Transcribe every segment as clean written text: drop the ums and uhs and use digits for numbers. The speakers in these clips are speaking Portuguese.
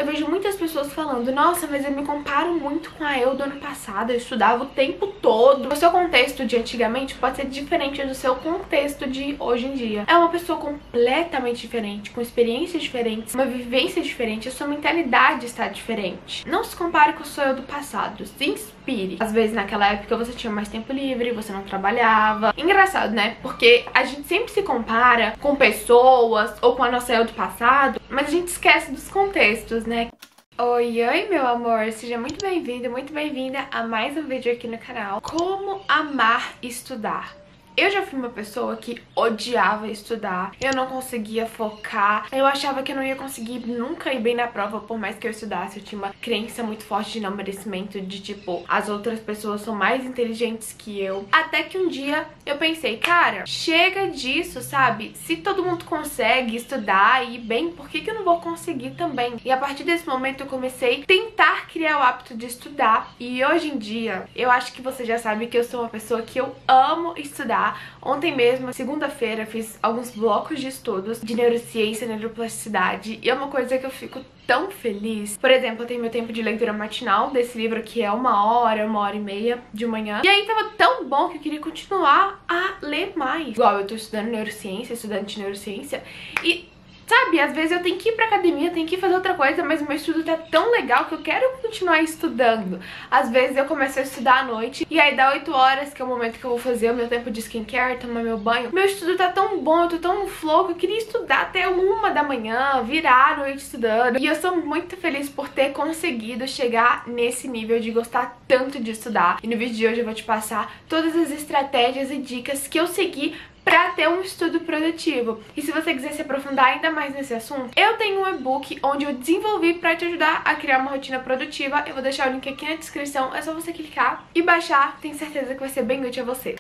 Eu vejo muitas pessoas falando, nossa, mas eu me comparo muito com a eu do ano passado, eu estudava o tempo todo. O seu contexto de antigamente pode ser diferente do seu contexto de hoje em dia. É uma pessoa completamente diferente, com experiências diferentes, uma vivência diferente, a sua mentalidade está diferente. Não se compare com o seu eu do passado, se inspire. Às vezes naquela época você tinha mais tempo livre, você não trabalhava. Engraçado, né? Porque a gente sempre se compara com pessoas ou com a nossa eu do passado, mas a gente esquece dos contextos, né? Oi, oi, meu amor! Seja muito bem-vindo, muito bem-vinda a mais um vídeo aqui no canal. Como amar estudar? Eu já fui uma pessoa que odiava estudar, eu não conseguia focar, eu achava que eu não ia conseguir nunca ir bem na prova, por mais que eu estudasse. Eu tinha uma crença muito forte de não merecimento, de tipo, as outras pessoas são mais inteligentes que eu. Até que um dia eu pensei, cara, chega disso, sabe? Se todo mundo consegue estudar e ir bem, por que eu não vou conseguir também? E a partir desse momento eu comecei a tentar criar o hábito de estudar. E hoje em dia, eu acho que você já sabe que eu sou uma pessoa que eu amo estudar. Ontem mesmo, segunda-feira, fiz alguns blocos de estudos de neurociência e neuroplasticidade, e é uma coisa que eu fico tão feliz. Por exemplo, eu tenho meu tempo de leitura matinal desse livro, que é 1 hora e meia de manhã, e aí tava tão bom que eu queria continuar a ler mais. Igual eu tô estudando neurociência, estudante de neurociência, e sabe, às vezes eu tenho que ir pra academia, tenho que ir fazer outra coisa, mas o meu estudo tá tão legal que eu quero continuar estudando. Às vezes eu começo a estudar à noite, e aí dá 8 horas, que é o momento que eu vou fazer o meu tempo de skincare, tomar meu banho. Meu estudo tá tão bom, eu tô tão no flow, que eu queria estudar até 1 da manhã, virar a noite estudando. E eu sou muito feliz por ter conseguido chegar nesse nível de gostar tanto de estudar. E no vídeo de hoje eu vou te passar todas as estratégias e dicas que eu segui pra ter um estudo produtivo. E se você quiser se aprofundar ainda mais nesse assunto, eu tenho um e-book onde eu desenvolvi pra te ajudar a criar uma rotina produtiva. Eu vou deixar o link aqui na descrição, é só você clicar e baixar. Tenho certeza que vai ser bem útil a você.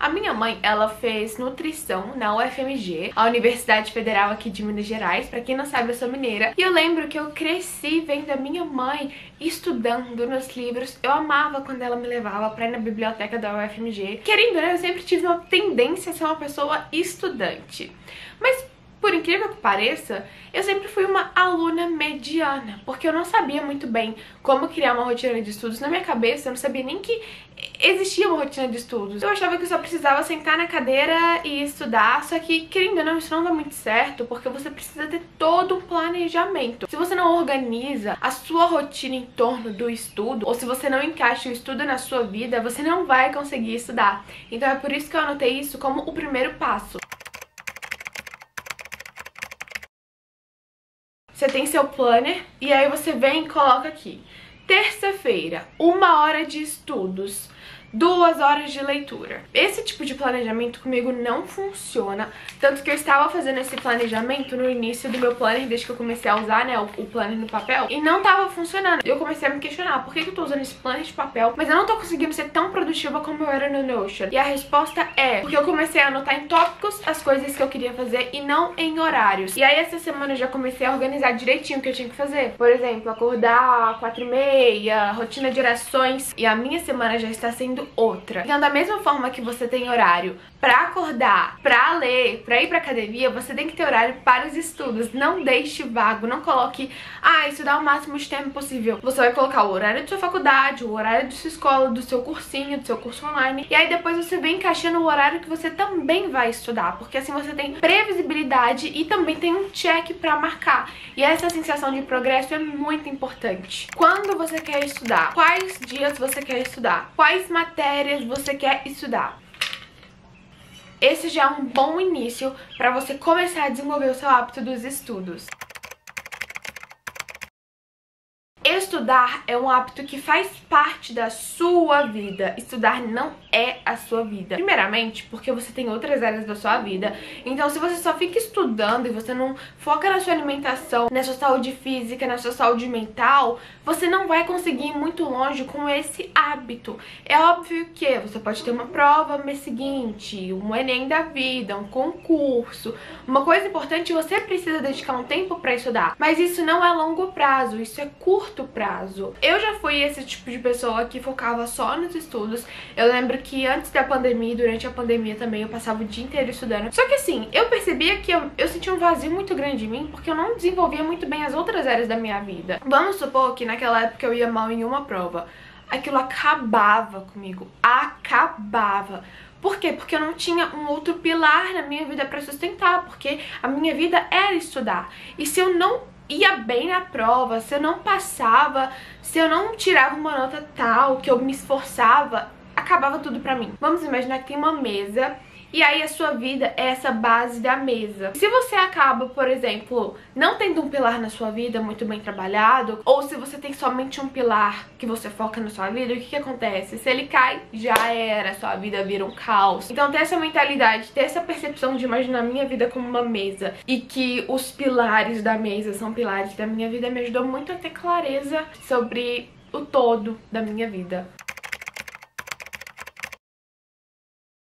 A minha mãe, ela fez nutrição na UFMG, a Universidade Federal aqui de Minas Gerais. Pra quem não sabe, eu sou mineira. E eu lembro que eu cresci vendo a minha mãe estudando nos livros. Eu amava quando ela me levava pra ir na biblioteca da UFMG. Querendo, né, eu sempre tive uma tendência a ser uma pessoa estudante. Mas por incrível que pareça, eu sempre fui uma aluna mediana, porque eu não sabia muito bem como criar uma rotina de estudos. Na minha cabeça, eu não sabia nem que existia uma rotina de estudos. Eu achava que eu só precisava sentar na cadeira e estudar, só que, querendo ou não, isso não dá muito certo, porque você precisa ter todo um planejamento. Se você não organiza a sua rotina em torno do estudo, ou se você não encaixa o estudo na sua vida, você não vai conseguir estudar. Então é por isso que eu anotei isso como o primeiro passo. Você tem seu planner e aí você vem e coloca aqui: terça-feira, 1 hora de estudos, 2 horas de leitura. Esse tipo de planejamento comigo não funciona, tanto que eu estava fazendo esse planejamento no início do meu planner, desde que eu comecei a usar, né, o planner no papel, e não estava funcionando. Eu comecei a me questionar, por que eu tô usando esse planner de papel, mas eu não tô conseguindo ser tão produtiva como eu era no Notion? E a resposta é porque eu comecei a anotar em tópicos as coisas que eu queria fazer e não em horários. E aí essa semana eu já comecei a organizar direitinho o que eu tinha que fazer. Por exemplo, acordar 4h30, rotina de orações, e a minha semana já está sendo outra. Então, da mesma forma que você tem horário pra acordar, pra ler, pra ir pra academia, você tem que ter horário para os estudos. Não deixe vago, não coloque, estudar o máximo de tempo possível. Você vai colocar o horário de sua faculdade, o horário de sua escola, do seu cursinho, do seu curso online, e aí depois você vem encaixando o horário que você também vai estudar, porque assim você tem previsibilidade e também tem um check pra marcar. E essa sensação de progresso é muito importante. Quando você quer estudar? Quais dias você quer estudar? Quais matérias você quer estudar? Esse já é um bom início para você começar a desenvolver o seu hábito dos estudos. Estudar é um hábito que faz parte da sua vida. Estudar não é a sua vida. Primeiramente, porque você tem outras áreas da sua vida. Então, se você só fica estudando e você não foca na sua alimentação, na sua saúde física, na sua saúde mental, você não vai conseguir ir muito longe com esse hábito. É óbvio que você pode ter uma prova no mês seguinte, um Enem da vida, um concurso. Uma coisa importante, você precisa dedicar um tempo para estudar. Mas isso não é longo prazo, isso é curto prazo. prazo. Eu já fui esse tipo de pessoa que focava só nos estudos. Eu lembro que antes da pandemia e durante a pandemia também eu passava o dia inteiro estudando. Só que assim, eu percebia que eu sentia um vazio muito grande em mim porque eu não desenvolvia muito bem as outras áreas da minha vida. Vamos supor que naquela época eu ia mal em uma prova. Aquilo acabava comigo. Acabava. Por quê? Porque eu não tinha um outro pilar na minha vida pra sustentar, porque a minha vida era estudar. E se eu não ia bem na prova, se eu não passava, se eu não tirava uma nota tal, que eu me esforçava, acabava tudo pra mim. Vamos imaginar que tem uma mesa e aí a sua vida é essa base da mesa. Se você acaba, por exemplo, não tendo um pilar na sua vida muito bem trabalhado, ou se você tem somente um pilar que você foca na sua vida, o que acontece? Se ele cai, já era, sua vida vira um caos. Então ter essa mentalidade, ter essa percepção de imaginar a minha vida como uma mesa e que os pilares da mesa são pilares da minha vida me ajudou muito a ter clareza sobre o todo da minha vida.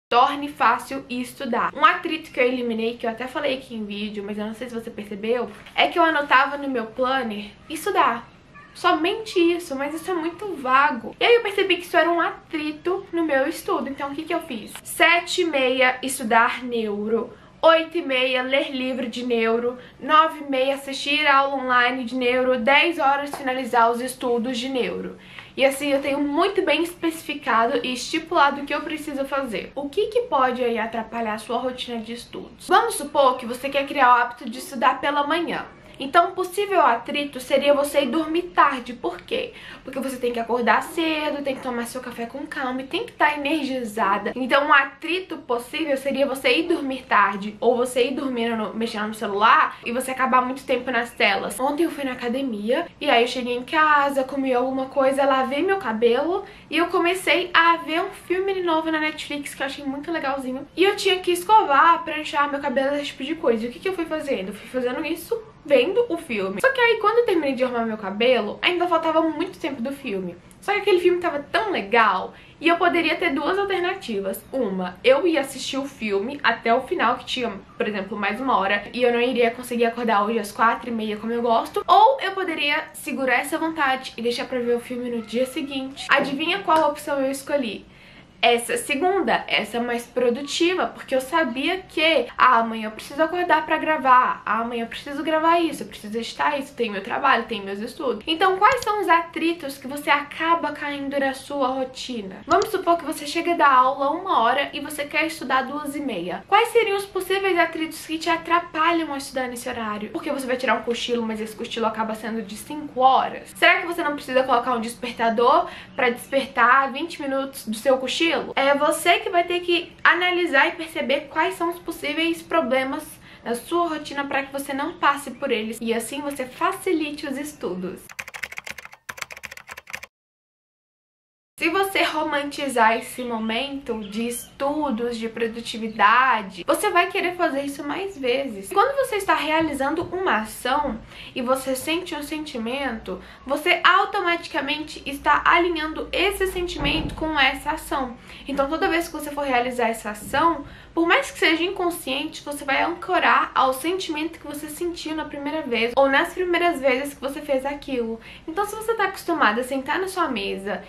Torne fácil estudar. Um atrito que eu eliminei, que eu até falei aqui em vídeo, mas eu não sei se você percebeu, é que eu anotava no meu planner estudar. Somente isso, mas isso é muito vago. E aí eu percebi que isso era um atrito no meu estudo. Então o que eu fiz? 7h30 estudar neuro, 8h30 ler livro de neuro, 9h30 assistir aula online de neuro, 10 horas finalizar os estudos de neuro. E assim eu tenho muito bem especificado e estipulado o que eu preciso fazer. O que pode aí atrapalhar a sua rotina de estudos? Vamos supor que você quer criar o hábito de estudar pela manhã. Então, um possível atrito seria você ir dormir tarde. Por quê? Porque você tem que acordar cedo, tem que tomar seu café com calma e tem que estar energizada. Então, um atrito possível seria você ir dormir tarde ou você ir dormindo, mexendo no celular e você acabar muito tempo nas telas. Ontem eu fui na academia e aí eu cheguei em casa, comi alguma coisa, lavei meu cabelo e eu comecei a ver um filme novo na Netflix que eu achei muito legalzinho. E eu tinha que escovar, pranchar meu cabelo, esse tipo de coisa. E o que eu fui fazendo? Eu fui fazendo isso vendo o filme. Só que aí quando eu terminei de arrumar meu cabelo, ainda faltava muito tempo do filme. Só que aquele filme tava tão legal e eu poderia ter duas alternativas. Uma, eu ia assistir o filme até o final, que tinha, por exemplo, mais 1 hora, e eu não iria conseguir acordar hoje às 4h30 como eu gosto. Ou eu poderia segurar essa vontade e deixar pra ver o filme no dia seguinte. Adivinha qual opção eu escolhi? Essa segunda, essa mais produtiva, porque eu sabia que amanhã eu preciso acordar pra gravar, amanhã eu preciso gravar isso, eu preciso editar isso, tem meu trabalho, tem meus estudos. Então quais são os atritos que você acaba caindo na sua rotina? Vamos supor que você chega da aula 1 hora e você quer estudar 2h30. Quais seriam os possíveis atritos que te atrapalham a estudar nesse horário? Porque você vai tirar um cochilo, mas esse cochilo acaba sendo de 5 horas? Será que você não precisa colocar um despertador pra despertar 20 minutos do seu cochilo? É você que vai ter que analisar e perceber quais são os possíveis problemas na sua rotina para que você não passe por eles e assim você facilite os estudos. Se você romantizar esse momento de estudos, de produtividade, você vai querer fazer isso mais vezes. Quando você está realizando uma ação e você sente um sentimento, você automaticamente está alinhando esse sentimento com essa ação. Então toda vez que você for realizar essa ação, por mais que seja inconsciente, você vai ancorar ao sentimento que você sentiu na primeira vez ou nas primeiras vezes que você fez aquilo. Então se você está acostumado a sentar na sua mesa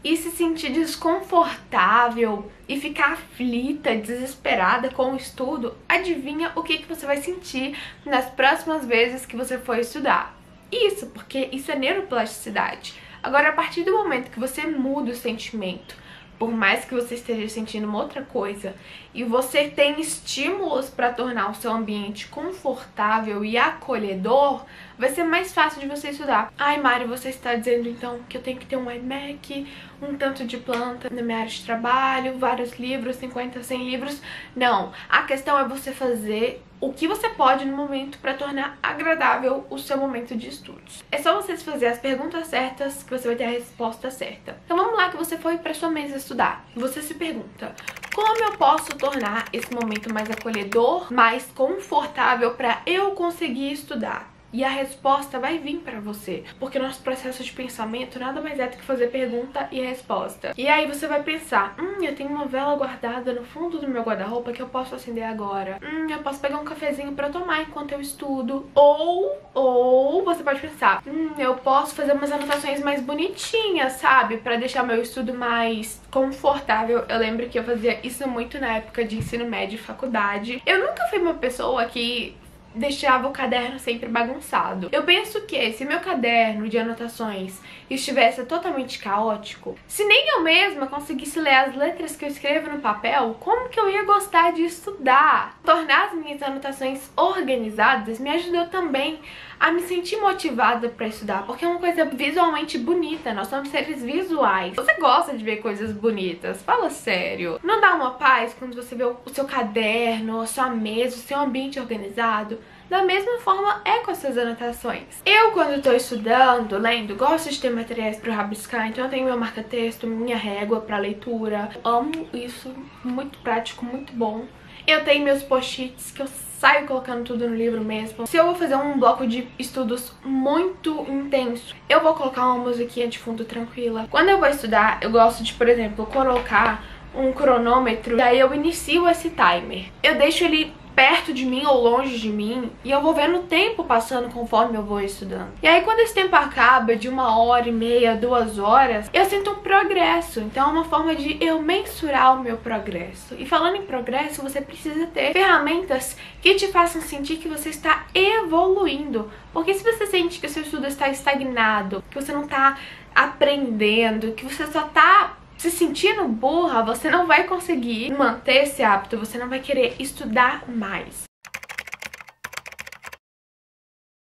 e se sentir desconfortável e ficar aflita, desesperada com o estudo, adivinha o que você vai sentir nas próximas vezes que você for estudar? Isso, porque isso é neuroplasticidade. Agora, a partir do momento que você muda o sentimento, por mais que você esteja sentindo uma outra coisa, e você tem estímulos para tornar o seu ambiente confortável e acolhedor, vai ser mais fácil de você estudar. Ai, Mari, você está dizendo então que eu tenho que ter um iMac, um tanto de planta na minha área de trabalho, vários livros, 50, 100 livros. Não, a questão é você fazer o que você pode no momento para tornar agradável o seu momento de estudos. É só você fazer as perguntas certas que você vai ter a resposta certa. Então vamos lá que você foi para sua mesa estudar. Você se pergunta: como eu posso tornar esse momento mais acolhedor, mais confortável para eu conseguir estudar? e a resposta vai vir pra você, porque nosso processo de pensamento nada mais é do que fazer pergunta e resposta. E aí você vai pensar, eu tenho uma vela guardada no fundo do meu guarda-roupa que eu posso acender agora. Eu posso pegar um cafezinho pra tomar enquanto eu estudo. Ou você pode pensar, eu posso fazer umas anotações mais bonitinhas, sabe? Pra deixar meu estudo mais confortável. Eu lembro que eu fazia isso muito na época de ensino médio e faculdade. Eu nunca fui uma pessoa que deixava o caderno sempre bagunçado. Eu penso que se meu caderno de anotações estivesse totalmente caótico, se nem eu mesma conseguisse ler as letras que eu escrevo no papel, como que eu ia gostar de estudar? Tornar as minhas anotações organizadas me ajudou também a me sentir motivada pra estudar, porque é uma coisa visualmente bonita, nós somos seres visuais. Você gosta de ver coisas bonitas, fala sério. Não dá uma paz quando você vê o seu caderno, a sua mesa, o seu ambiente organizado? Da mesma forma é com as suas anotações. Eu, quando tô estudando, lendo, gosto de ter materiais pra rabiscar, então eu tenho meu marca-texto, minha régua pra leitura. Amo isso, muito prático, muito bom. Eu tenho meus post-its que eu saio colocando tudo no livro mesmo. Se eu vou fazer um bloco de estudos muito intenso, eu vou colocar uma musiquinha de fundo tranquila. Quando eu vou estudar, eu gosto de, por exemplo, colocar um cronômetro, e aí eu inicio esse timer. Eu deixo ele perto de mim ou longe de mim, e eu vou vendo o tempo passando conforme eu vou estudando. E aí quando esse tempo acaba de 1h30, 2 horas, eu sinto um progresso. Então é uma forma de eu mensurar o meu progresso. E falando em progresso, você precisa ter ferramentas que te façam sentir que você está evoluindo. Porque se você sente que o seu estudo está estagnado, que você não está aprendendo, que você só está se sentindo burra, você não vai conseguir manter esse hábito, você não vai querer estudar mais.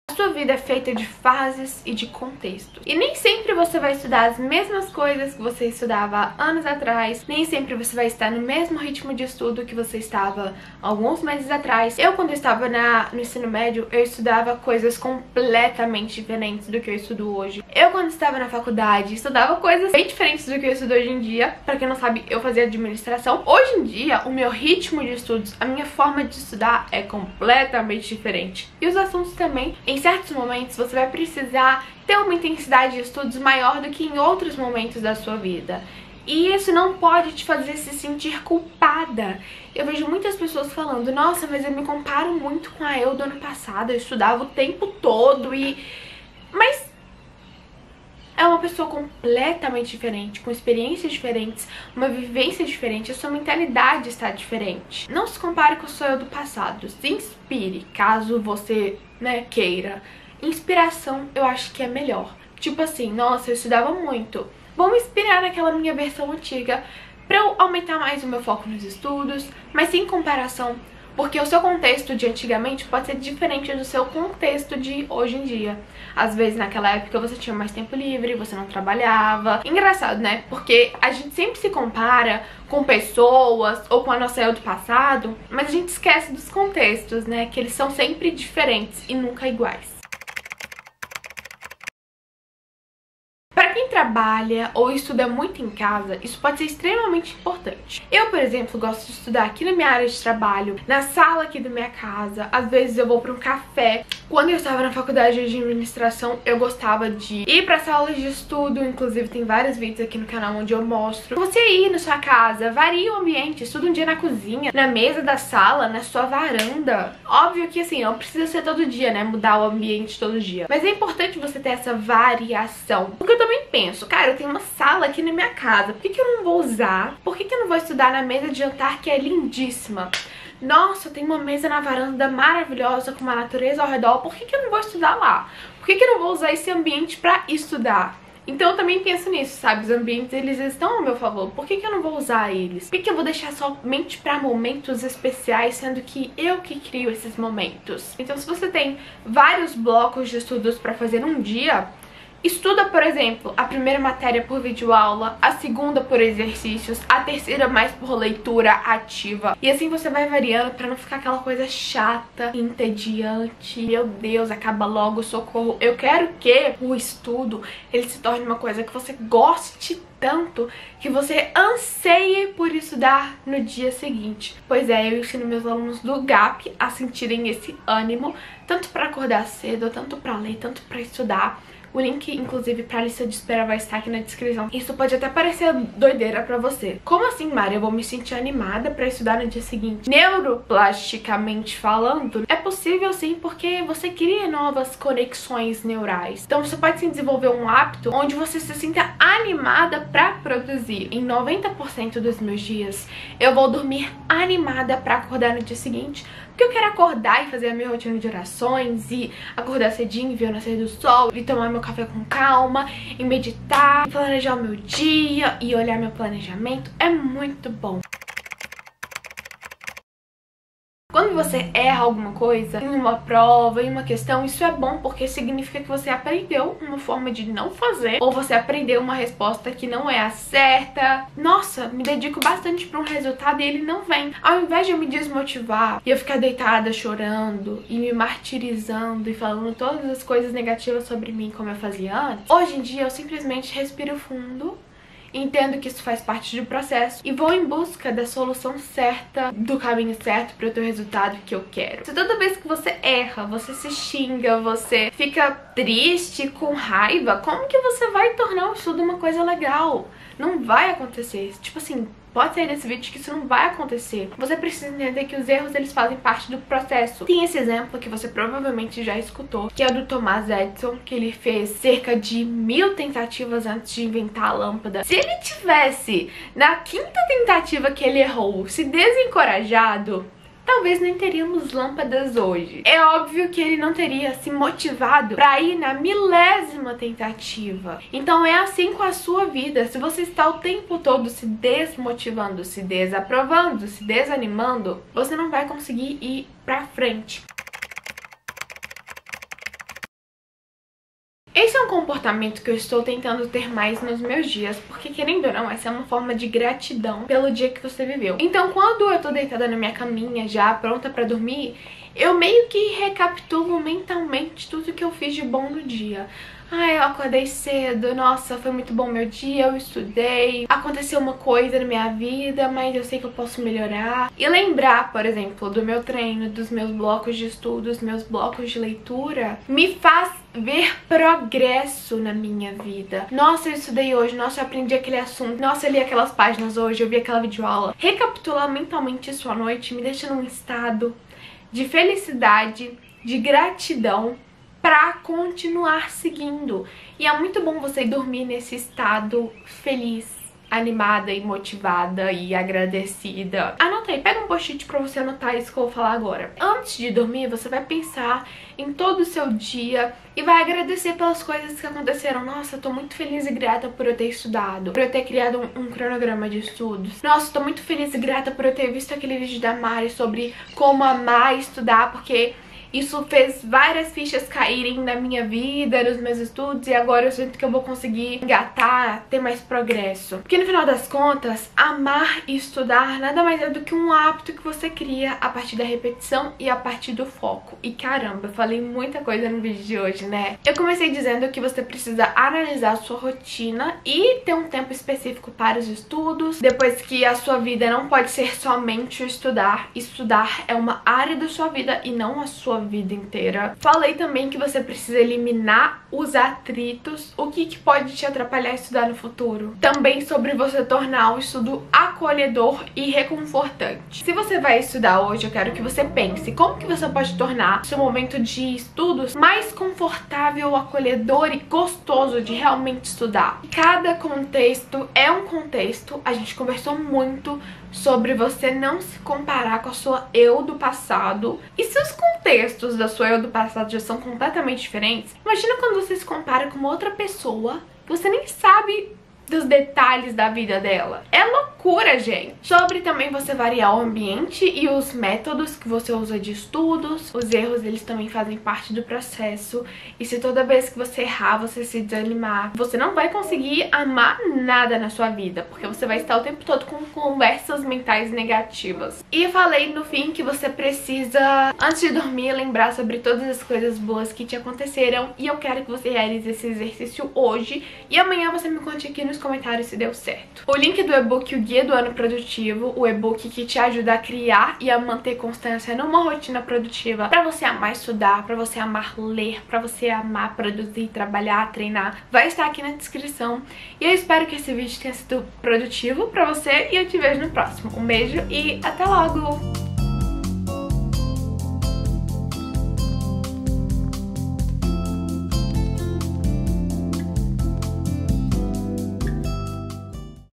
A sua vida é feita de fases e de contexto. E nem sempre você vai estudar as mesmas coisas que você estudava anos atrás, nem sempre você vai estar no mesmo ritmo de estudo que você estava alguns meses atrás. Eu, quando estava no ensino médio, eu estudava coisas completamente diferentes do que eu estudo hoje. Eu, quando estava na faculdade, estudava coisas bem diferentes do que eu estudo hoje em dia. Pra quem não sabe, eu fazia administração. Hoje em dia, o meu ritmo de estudos, a minha forma de estudar é completamente diferente. E os assuntos também. Em certos momentos você vai precisar ter uma intensidade de estudos maior do que em outros momentos da sua vida. E isso não pode te fazer se sentir culpada. Eu vejo muitas pessoas falando, nossa, mas eu me comparo muito com a eu do ano passado, eu estudava o tempo todo Mas é uma pessoa completamente diferente, com experiências diferentes, uma vivência diferente, a sua mentalidade está diferente. Não se compare com o seu eu do passado, se inspire, caso você, queira. Inspiração eu acho que é melhor. Tipo assim, nossa, eu estudava muito, vou me inspirar naquela minha versão antiga pra eu aumentar mais o meu foco nos estudos, mas sem comparação. Porque o seu contexto de antigamente pode ser diferente do seu contexto de hoje em dia. Às vezes naquela época você tinha mais tempo livre, você não trabalhava. Engraçado, né? Porque a gente sempre se compara com pessoas ou com a nossa eu do passado, mas a gente esquece dos contextos, né? Que eles são sempre diferentes e nunca iguais. Quem trabalha ou estuda muito em casa, isso pode ser extremamente importante. Eu, por exemplo, gosto de estudar aqui na minha área de trabalho, na sala aqui da minha casa. Às vezes eu vou para um café. Quando eu estava na faculdade de administração, eu gostava de ir para salas de estudo. Inclusive tem vários vídeos aqui no canal onde eu mostro. Você ir na sua casa, varia o ambiente, estuda um dia na cozinha, na mesa da sala, na sua varanda. Óbvio que assim, não precisa ser todo dia, né, mudar o ambiente todo dia. Mas é importante você ter essa variação. Porque eu também penso, cara, eu tenho uma sala aqui na minha casa, por que eu não vou usar? Por que eu não vou estudar na mesa de jantar que é lindíssima? Nossa, eu tenho uma mesa na varanda maravilhosa com uma natureza ao redor, por que eu não vou estudar lá? Por que eu não vou usar esse ambiente pra estudar? Então eu também penso nisso, sabe? Os ambientes, eles estão ao meu favor. Por que eu não vou usar eles? Por que eu vou deixar somente pra momentos especiais, sendo que eu que crio esses momentos? Então se você tem vários blocos de estudos pra fazer num dia, Estuda, por exemplo, a primeira matéria por videoaula, a segunda por exercícios, a terceira mais por leitura ativa. E assim você vai variando pra não ficar aquela coisa chata, entediante. Meu Deus, acaba logo, socorro. Eu quero que o estudo ele se torne uma coisa que você goste tanto que você anseie por estudar no dia seguinte. Pois é, eu ensino meus alunos do GAP a sentirem esse ânimo, tanto pra acordar cedo, tanto pra ler, tanto pra estudar. O link, inclusive, pra lista de espera vai estar aqui na descrição. Isso pode até parecer doideira pra você. Como assim, Mari? Eu vou me sentir animada pra estudar no dia seguinte? Neuroplasticamente falando, é possível sim, porque você cria novas conexões neurais. Então você pode sim desenvolver um hábito onde você se sinta animada pra produzir. Em 90% dos meus dias, eu vou dormir animada pra acordar no dia seguinte, porque eu quero acordar e fazer a minha rotina de orações, e acordar cedinho, ver o nascer do sol, e tomar meu café com calma, e meditar, e planejar o meu dia, e olhar meu planejamento. É muito bom. Quando você erra alguma coisa, em uma prova, em uma questão, isso é bom porque significa que você aprendeu uma forma de não fazer, ou você aprendeu uma resposta que não é a certa. Nossa, me dedico bastante para um resultado e ele não vem. Ao invés de eu me desmotivar e eu ficar deitada chorando e me martirizando e falando todas as coisas negativas sobre mim como eu fazia antes, hoje em dia eu simplesmente respiro fundo, entendo que isso faz parte do processo e vou em busca da solução certa, do caminho certo para eu ter o resultado que eu quero. Se toda vez que você erra, você se xinga, você fica triste, com raiva, como que você vai tornar o estudo uma coisa legal? Não vai acontecer. Tipo assim, pode sair desse vídeo que isso não vai acontecer. Você precisa entender que os erros, eles fazem parte do processo. Tem esse exemplo que você provavelmente já escutou, que é o do Thomas Edison, que ele fez cerca de 1000 tentativas antes de inventar a lâmpada. Se ele tivesse, na 5ª tentativa que ele errou, se desencorajado, talvez nem teríamos lâmpadas hoje. É óbvio que ele não teria se motivado pra ir na 1000ª tentativa. Então é assim com a sua vida. Se você está o tempo todo se desmotivando, se desaprovando, se desanimando, você não vai conseguir ir pra frente. Esse é um comportamento que eu estou tentando ter mais nos meus dias, porque querendo ou não, essa é uma forma de gratidão pelo dia que você viveu. Então quando eu tô deitada na minha caminha já pronta pra dormir, eu meio que recapitulo mentalmente tudo que eu fiz de bom no dia. Eu acordei cedo, nossa, foi muito bom meu dia, eu estudei, aconteceu uma coisa na minha vida, mas eu sei que eu posso melhorar. E lembrar, por exemplo, do meu treino, dos meus blocos de estudo, dos meus blocos de leitura, me faz ver progresso na minha vida. Nossa, eu estudei hoje, nossa, eu aprendi aquele assunto, nossa, eu li aquelas páginas hoje, eu vi aquela videoaula. Recapitular mentalmente isso à noite me deixa num estado de felicidade, de gratidão, pra continuar seguindo. E é muito bom você dormir nesse estado feliz, animada e motivada e agradecida. Anota aí, pega um post-it pra você anotar isso que eu vou falar agora. Antes de dormir, você vai pensar em todo o seu dia e vai agradecer pelas coisas que aconteceram. Nossa, eu tô muito feliz e grata por eu ter estudado, por eu ter criado um cronograma de estudos. Nossa, tô muito feliz e grata por eu ter visto aquele vídeo da Mari sobre como amar estudar, porque isso fez várias fichas caírem na minha vida, nos meus estudos, e agora eu sinto que eu vou conseguir engatar, ter mais progresso. Porque no final das contas, amar e estudar nada mais é do que um hábito que você cria a partir da repetição e a partir do foco. E caramba, eu falei muita coisa no vídeo de hoje, né? Eu comecei dizendo que você precisa analisar a sua rotina e ter um tempo específico para os estudos. Depois que a sua vida não pode ser somente o estudar. Estudar é uma área da sua vida e não a sua vida inteira. Falei também que você precisa eliminar os atritos, o que pode te atrapalhar a estudar no futuro. Também sobre você tornar o estudo acolhedor e reconfortante. Se você vai estudar hoje, eu quero que você pense como que você pode tornar seu momento de estudos mais confortável, acolhedor e gostoso de realmente estudar. Cada contexto é um contexto. A gente conversou muito sobre você não se comparar com a sua eu do passado. E se os contextos da sua eu do passado já são completamente diferentes, imagina quando você se compara com uma outra pessoa, você nem sabe dos detalhes da vida dela. É loucura, gente. Sobre também você variar o ambiente e os métodos que você usa de estudos. Os erros, eles também fazem parte do processo. E se toda vez que você errar, você se desanimar, você não vai conseguir amar nada na sua vida, porque você vai estar o tempo todo com conversas mentais negativas. E eu falei no fim que você precisa, antes de dormir, lembrar sobre todas as coisas boas que te aconteceram. E eu quero que você realize esse exercício hoje. E amanhã você me conte aqui nos comentários se deu certo. O link do e-book O Guia do Ano Produtivo, o e-book que te ajuda a criar e a manter constância numa rotina produtiva, pra você amar estudar, pra você amar ler, pra você amar produzir, trabalhar, treinar, vai estar aqui na descrição. E eu espero que esse vídeo tenha sido produtivo pra você e eu te vejo no próximo. Um beijo e até logo!